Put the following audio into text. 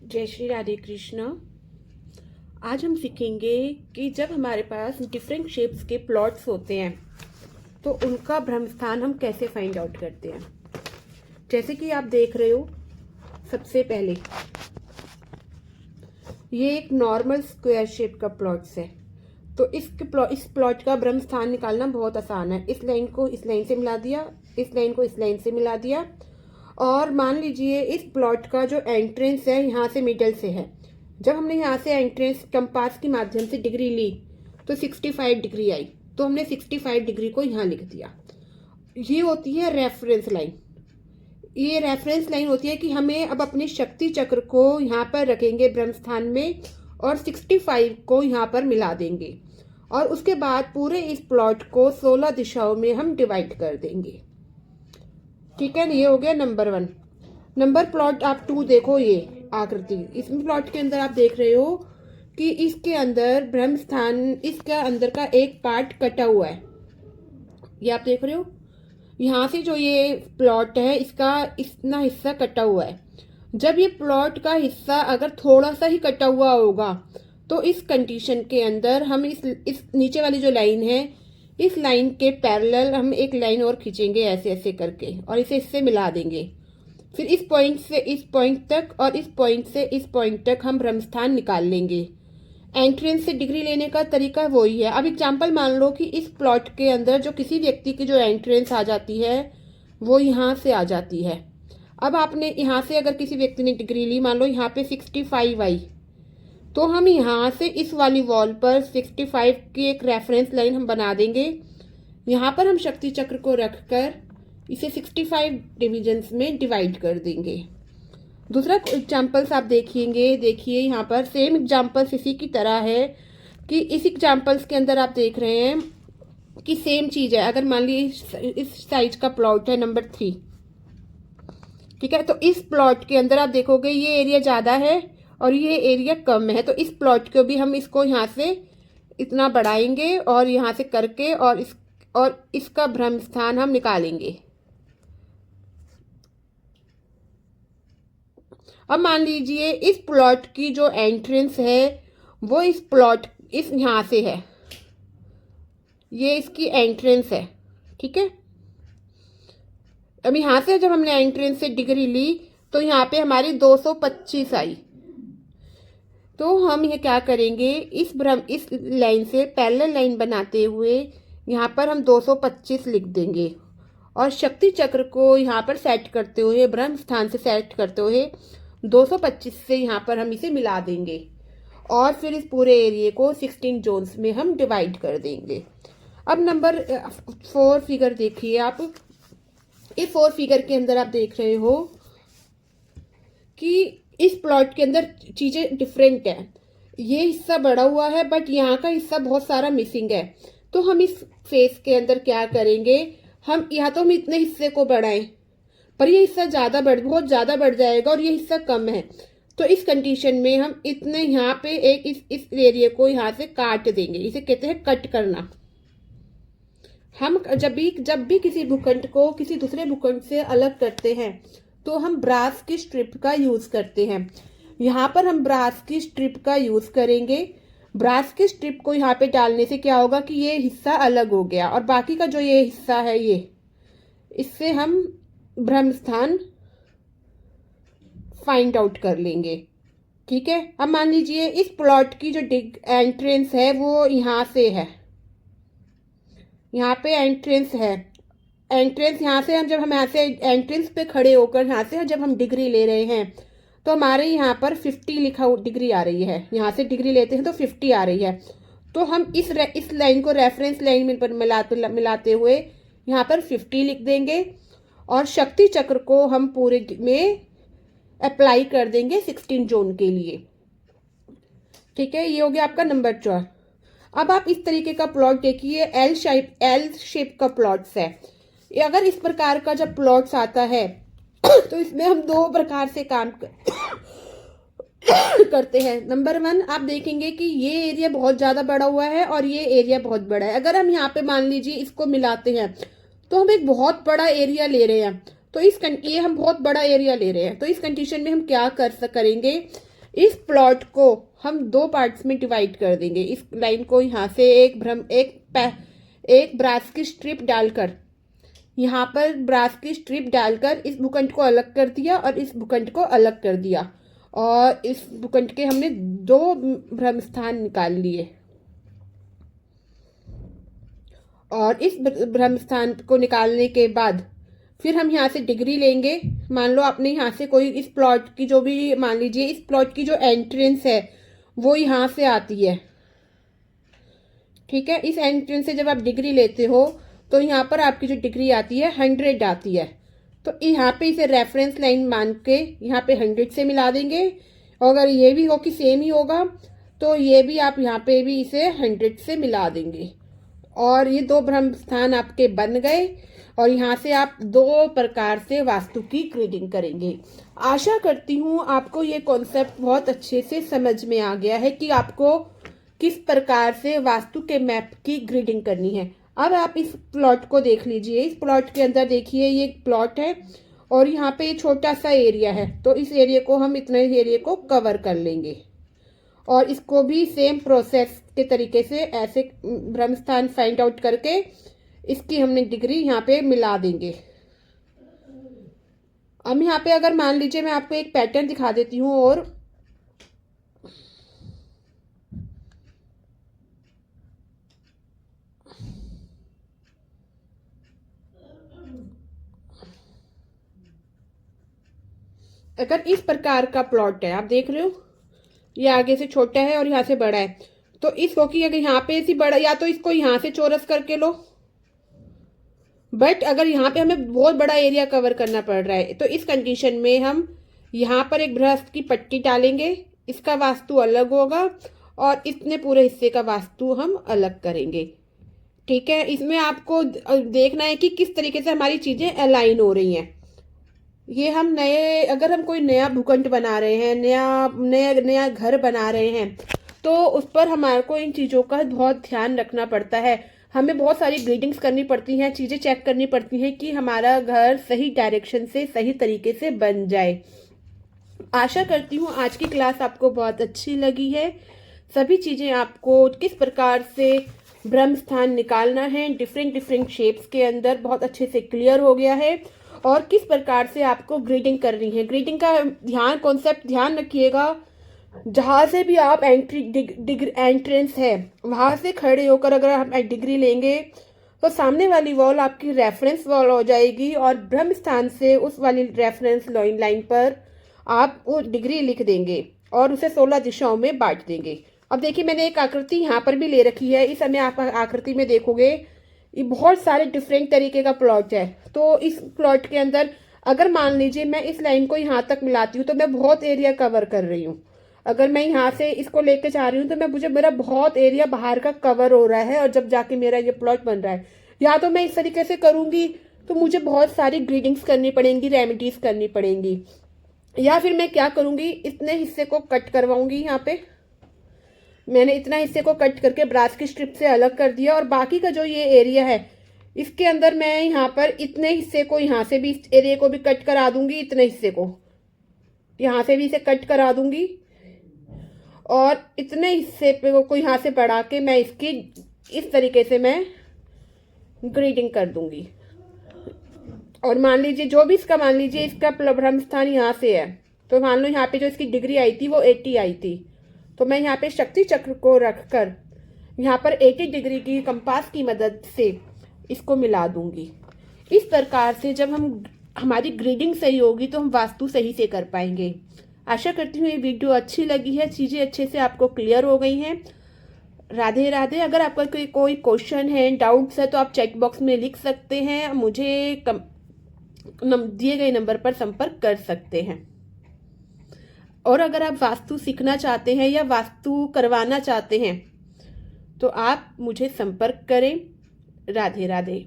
जय श्री राधे कृष्ण। आज हम सीखेंगे कि जब हमारे पास डिफरेंट शेप्स के प्लॉट्स होते हैं तो उनका भ्रम स्थान हम कैसे फाइंड आउट करते हैं। जैसे कि आप देख रहे हो, सबसे पहले ये एक नॉर्मल स्क्वायर शेप का प्लॉट्स है, तो इस प्लॉट का भ्रम स्थान निकालना बहुत आसान है। इस लाइन को इस लाइन से मिला दिया, इस लाइन को इस लाइन से मिला दिया, और मान लीजिए इस प्लॉट का जो एंट्रेंस है यहाँ से मिडल से है। जब हमने यहाँ से एंट्रेंस कंपास के माध्यम से डिग्री ली तो 65 डिग्री आई, तो हमने 65 डिग्री को यहाँ लिख दिया। ये होती है रेफरेंस लाइन। ये रेफरेंस लाइन होती है कि हमें अब अपने शक्ति चक्र को यहाँ पर रखेंगे ब्रह्म स्थान में और 65 को यहाँ पर मिला देंगे, और उसके बाद पूरे इस प्लॉट को 16 दिशाओं में हम डिवाइड कर देंगे। ठीक है, ये हो गया नंबर 1। नंबर प्लॉट आप 2 देखो, ये आकृति इसमें प्लॉट के अंदर आप देख रहे हो कि इसके अंदर ब्रह्म स्थान, इसका अंदर का एक पार्ट कटा हुआ है। ये आप देख रहे हो, यहाँ से जो ये प्लॉट है इसका इतना हिस्सा कटा हुआ है। जब ये प्लॉट का हिस्सा अगर थोड़ा सा ही कटा हुआ होगा तो इस कंडीशन के अंदर हम इस नीचे वाली जो लाइन है, इस लाइन के पैरेलल हम एक लाइन और खींचेंगे ऐसे ऐसे करके, और इसे इससे मिला देंगे। फिर इस पॉइंट से इस पॉइंट तक और इस पॉइंट से इस पॉइंट तक हम भ्रम स्थान निकाल लेंगे। एंट्रेंस से डिग्री लेने का तरीका वही है। अब एग्जाम्पल मान लो कि इस प्लॉट के अंदर जो किसी व्यक्ति की जो एंट्रेंस आ जाती है वो यहाँ से आ जाती है। अब आपने यहाँ से अगर किसी व्यक्ति ने डिग्री ली, मान लो यहाँ पे 65 आई, तो हम यहाँ से इस वाली वॉल पर 65 की एक रेफरेंस लाइन हम बना देंगे। यहाँ पर हम शक्ति चक्र को रखकर इसे 65 डिविजन्स में डिवाइड कर देंगे। दूसरा एग्जाम्पल्स आप देखिए यहाँ पर सेम एग्जाम्पल्स इसी की तरह है कि इस एग्जाम्पल्स के अंदर आप देख रहे हैं कि सेम चीज़ है। अगर मान लीजिए इस साइज का प्लॉट है नंबर 3, ठीक है, तो इस प्लॉट के अंदर आप देखोगे ये एरिया ज़्यादा है और ये एरिया कम है, तो इस प्लॉट को भी हम इसको यहाँ से इतना बढ़ाएंगे और यहाँ से करके और इसका भ्रम स्थान हम निकालेंगे। अब मान लीजिए इस प्लॉट की जो एंट्रेंस है वो इस यहाँ से है, ये इसकी एंट्रेंस है। ठीक है, अब यहाँ से जब हमने एंट्रेंस से डिग्री ली तो यहाँ पे हमारी 225 आई, तो हम ये क्या करेंगे, इस लाइन से पैरेलल लाइन बनाते हुए यहाँ पर हम 225 लिख देंगे, और शक्ति चक्र को यहाँ पर सेट करते हुए, ब्रह्म स्थान से सेट करते हुए 225 से यहाँ पर हम इसे मिला देंगे, और फिर इस पूरे एरिया को 16 जोन्स में हम डिवाइड कर देंगे। अब नंबर 4 फिगर देखिए आप। इस 4 फिगर के अंदर आप देख रहे हो कि इस प्लॉट के अंदर चीज़ें डिफरेंट है। ये हिस्सा बढ़ा हुआ है बट यहाँ का हिस्सा बहुत सारा मिसिंग है। तो हम इस फेस के अंदर क्या करेंगे, हम या तो हम इतने हिस्से को बढ़ाएं, पर ये हिस्सा बहुत ज़्यादा बढ़ जाएगा और ये हिस्सा कम है। तो इस कंडीशन में हम इतने यहाँ पे एक इस एरिया को यहाँ से काट देंगे। इसे कहते हैं कट करना। हम जब भी किसी भूखंड को किसी दूसरे भूखंड से अलग करते हैं तो हम ब्रास की स्ट्रिप का यूज़ करते हैं। यहाँ पर हम ब्रास की स्ट्रिप का यूज़ करेंगे। ब्रास की स्ट्रिप को यहाँ पे डालने से क्या होगा कि ये हिस्सा अलग हो गया, और बाकी का जो ये हिस्सा है इससे हम भ्रम स्थान फाइंड आउट कर लेंगे। ठीक है, अब मान लीजिए इस प्लॉट की जो एंट्रेंस है वो यहाँ से है, यहाँ पे एंट्रेंस है। एंट्रेंस यहाँ से हम यहाँ से एंट्रेंस पे खड़े होकर यहाँ से जब हम डिग्री ले रहे हैं तो हमारे यहाँ पर 50 लिखा डिग्री आ रही है। यहाँ से डिग्री लेते हैं तो 50 आ रही है। तो हम इस लाइन को रेफरेंस लाइन में मिलाते हुए यहाँ पर 50 लिख देंगे, और शक्ति चक्र को हम पूरे में अप्लाई कर देंगे 16 जोन के लिए। ठीक है, ये हो गया आपका नंबर 4। अब आप इस तरीके का प्लॉट देखिए, एल शेप का प्लॉट्स है। अगर इस प्रकार का जब प्लॉट्स आता है तो इसमें हम 2 प्रकार से काम करते हैं। नंबर 1, आप देखेंगे कि ये एरिया बहुत ज़्यादा बड़ा हुआ है और ये एरिया बहुत बड़ा है। अगर हम यहाँ पे मान लीजिए इसको मिलाते हैं तो हम एक बहुत बड़ा एरिया ले रहे हैं, तो ये हम बहुत बड़ा एरिया ले रहे हैं। तो इस कंडीशन में हम क्या करेंगे, इस प्लॉट को हम दो पार्ट्स में डिवाइड कर देंगे। इस लाइन को यहाँ से एक ब्रास की स्ट्रिप डालकर, यहाँ पर ब्रास की स्ट्रिप डालकर इस भूखंड को अलग कर दिया और इस भूखंड को अलग कर दिया, और इस भूखंड के हमने दो भ्रम स्थान निकाल लिए। और इस भ्रम स्थान को निकालने के बाद फिर हम यहाँ से डिग्री लेंगे। मान लो आपने यहाँ से कोई इस प्लॉट की जो भी, मान लीजिए इस प्लॉट की जो एंट्रेंस है वो यहाँ से आती है, ठीक है। इस एंट्रेंस से जब आप डिग्री लेते हो तो यहाँ पर आपकी जो डिग्री आती है 100 आती है। तो यहाँ पे इसे रेफरेंस लाइन मान के यहाँ पे 100 से मिला देंगे। और अगर ये भी हो कि सेम ही होगा तो ये भी आप यहाँ पे भी इसे 100 से मिला देंगे, और ये दो भ्रम स्थान आपके बन गए। और यहाँ से आप दो प्रकार से वास्तु की ग्रेडिंग करेंगे। आशा करती हूँ आपको ये कॉन्सेप्ट बहुत अच्छे से समझ में आ गया है कि आपको किस प्रकार से वास्तु के मैप की ग्रेडिंग करनी है। अब आप इस प्लॉट को देख लीजिए। इस प्लॉट के अंदर देखिए ये प्लॉट है और यहाँ पे छोटा सा एरिया है, तो इस एरिया को हम इतने एरिया को कवर कर लेंगे। और इसको भी सेम प्रोसेस के तरीके से ऐसे भ्रम स्थान फाइंड आउट करके इसकी हमने डिग्री यहाँ पे मिला देंगे। अब यहाँ पे अगर मान लीजिए मैं आपको एक पैटर्न दिखा देती हूँ, और अगर इस प्रकार का प्लॉट है, आप देख रहे हो ये आगे से छोटा है और यहाँ से बड़ा है, तो इसको कि अगर यहाँ पे ऐसी बड़ा, या तो इसको यहाँ से चौरस करके लो, बट अगर यहाँ पे हमें बहुत बड़ा एरिया कवर करना पड़ रहा है तो इस कंडीशन में हम यहाँ पर एक बृहस्पति की पट्टी डालेंगे। इसका वास्तु अलग होगा और इतने पूरे हिस्से का वास्तु हम अलग करेंगे, ठीक है। इसमें आपको देखना है कि किस तरीके से हमारी चीज़ें अलाइन हो रही हैं। ये हम अगर हम कोई नया भूखंड बना रहे हैं, नया घर बना रहे हैं, तो उस पर हमारे को इन चीज़ों का बहुत ध्यान रखना पड़ता है। हमें बहुत सारी ग्रीडिंग्स करनी पड़ती हैं, चीज़ें चेक करनी पड़ती हैं कि हमारा घर सही डायरेक्शन से सही तरीके से बन जाए। आशा करती हूँ आज की क्लास आपको बहुत अच्छी लगी है। सभी चीज़ें आपको किस प्रकार से ब्रह्म स्थान निकालना है डिफरेंट शेप्स के अंदर बहुत अच्छे से क्लियर हो गया है, और किस प्रकार से आपको ग्रीडिंग करनी है। ग्रीडिंग का कॉन्सेप्ट ध्यान रखिएगा। जहाँ से भी आप एंट्रेंस है वहाँ से खड़े होकर अगर हम डिग्री लेंगे तो सामने वाली वॉल आपकी रेफरेंस वॉल हो जाएगी, और ब्रह्म स्थान से उस वाली रेफरेंस लाइन पर आप वो डिग्री लिख देंगे और उसे 16 दिशाओं में बांट देंगे। अब देखिए मैंने एक आकृति यहाँ पर भी ले रखी है। इस समय आप आकृति में देखोगे ये बहुत सारे डिफरेंट तरीके का प्लॉट है। तो इस प्लॉट के अंदर अगर मान लीजिए मैं इस लाइन को यहाँ तक मिलाती हूँ तो मैं बहुत एरिया कवर कर रही हूँ। अगर मैं यहाँ से इसको लेके जा रही हूँ तो मेरा बहुत एरिया बाहर का कवर हो रहा है, और जब जाके मेरा ये प्लॉट बन रहा है। या तो मैं इस तरीके से करूँगी तो मुझे बहुत सारी ग्रीडिंग्स करनी पड़ेंगी, रेमेडीज करनी पड़ेंगी, या फिर मैं क्या करूँगी इतने हिस्से को कट करवाऊंगी। यहाँ पे मैंने इतना हिस्से को कट करके ब्रास की स्ट्रिप से अलग कर दिया, और बाकी का जो ये एरिया है इसके अंदर मैं यहाँ पर इतने हिस्से को यहाँ से भी इस एरिया को भी कट करा दूंगी, इतने हिस्से को यहाँ से भी इसे कट करा दूंगी, और इतने हिस्से पे को यहाँ से बढ़ा के मैं इसकी इस तरीके से मैं ग्रीडिंग कर दूंगी। और मान लीजिए जो भी इसका, मान लीजिए इसका ब्रह्म स्थान यहाँ से है, तो मान लो यहाँ पे जो इसकी डिग्री आई थी वो 80 आई थी, तो मैं यहाँ पे शक्ति चक्र को रखकर यहाँ पर 80 डिग्री की कंपास की मदद से इसको मिला दूंगी। इस प्रकार से जब हमारी ग्रीडिंग सही होगी तो हम वास्तु सही से कर पाएंगे। आशा करती हूँ ये वीडियो अच्छी लगी है, चीज़ें अच्छे से आपको क्लियर हो गई हैं। राधे राधे। अगर आपका कोई क्वेश्चन है, डाउट्स है, तो आप चैट बॉक्स में लिख सकते हैं, मुझे दिए गए नंबर पर संपर्क कर सकते हैं। और अगर आप वास्तु सीखना चाहते हैं या वास्तु करवाना चाहते हैं तो आप मुझे संपर्क करें। राधे राधे।